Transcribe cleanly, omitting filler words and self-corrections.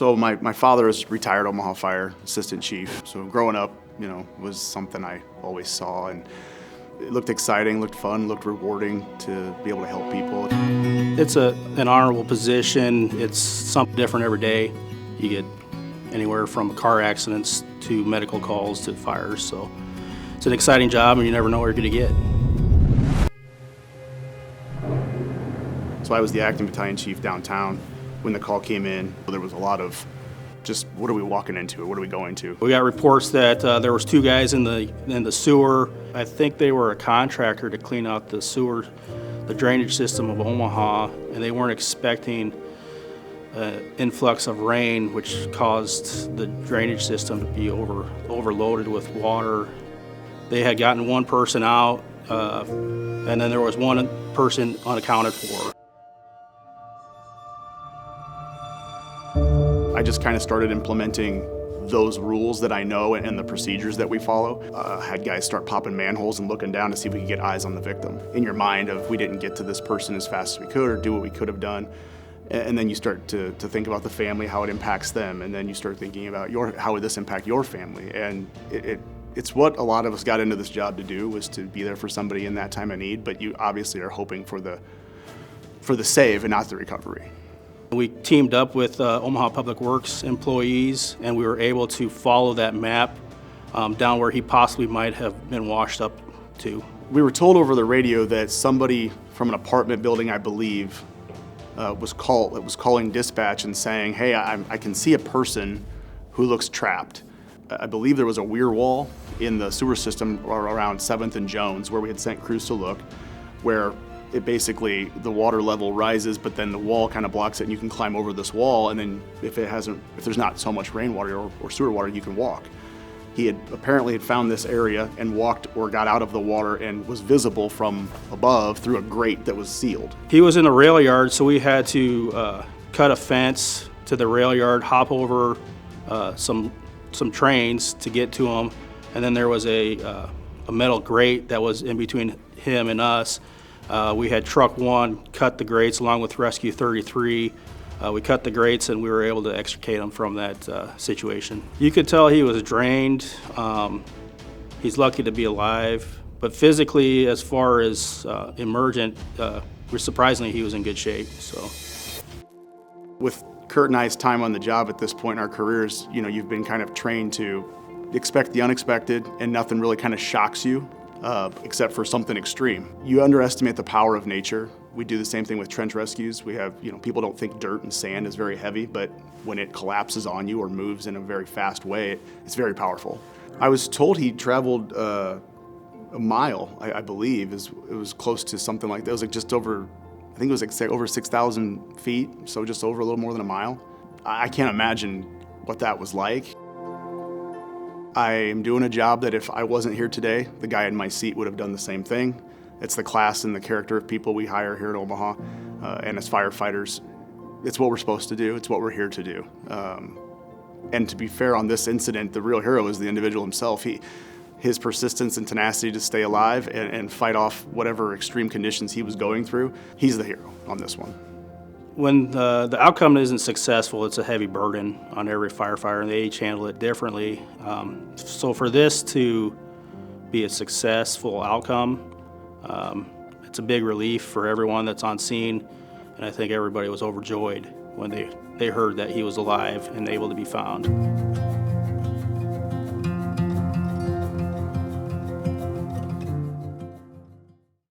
So my father is retired Omaha Fire Assistant Chief. So growing up, was something I always saw, and it looked exciting, looked fun, looked rewarding to be able to help people. It's an honorable position. It's something different every day. You get anywhere from car accidents to medical calls to fires. So it's an exciting job, and you never know what you're going to get. So I was the acting battalion chief downtown. When the call came in, there was a lot of just, what are we walking into? What are we going to? We got reports that there was 2 guys in the sewer. I think they were a contractor to clean out the sewer, the drainage system of Omaha, and they weren't expecting an influx of rain, which caused the drainage system to be overloaded with water. They had gotten 1 person out, and then there was 1 person unaccounted for. I just kind of started implementing those rules that I know and the procedures that we follow. Had guys start popping manholes and looking down to see if we could get eyes on the victim. In your mind of, we didn't get to this person as fast as we could or do what we could have done. And then you start to think about the family, how it impacts them. And then you start thinking about how would this impact your family? And it's what a lot of us got into this job to do, was to be there for somebody in that time of need. But you obviously are hoping for the save and not the recovery. We teamed up with Omaha Public Works employees, and we were able to follow that map down where he possibly might have been washed up to. We were told over the radio that somebody from an apartment building, I believe, was calling dispatch and saying, hey, I can see a person who looks trapped. I believe there was a weir wall in the sewer system around 7th and Jones where we had sent crews to look, where it basically, the water level rises, but then the wall kind of blocks it, and you can climb over this wall, and then if there's not so much rainwater or sewer water, you can walk. He had apparently found this area and walked or got out of the water and was visible from above through a grate that was sealed. He was in the rail yard, so we had to cut a fence to the rail yard, hop over some trains to get to him, and then there was a metal grate that was in between him and us. We had Truck 1 cut the grates along with Rescue 33. We cut the grates, and we were able to extricate him from that situation. You could tell he was drained. He's lucky to be alive, but physically, as far as emergent, surprisingly, he was in good shape. So, with Kurt and I's time on the job at this point in our careers, you've been kind of trained to expect the unexpected, and nothing really kind of shocks you. Except for something extreme. You underestimate the power of nature. We do the same thing with trench rescues. We have, people don't think dirt and sand is very heavy, but when it collapses on you or moves in a very fast way, it's very powerful. I was told he traveled a mile, I believe. It was close to something like that. It was like just over, I think it was like over 6,000 feet, so just over a little more than a mile. I can't imagine what that was like. I am doing a job that if I wasn't here today, the guy in my seat would have done the same thing. It's the class and the character of people we hire here at Omaha, and as firefighters, it's what we're supposed to do. It's what we're here to do. And to be fair on this incident, the real hero is the individual himself. His persistence and tenacity to stay alive and fight off whatever extreme conditions he was going through, he's the hero on this one. when the outcome isn't successful, it's a heavy burden on every firefighter, and they each handle it differently. So for this to be a successful outcome, it's a big relief for everyone that's on scene, and I think everybody was overjoyed when they heard that he was alive and able to be found.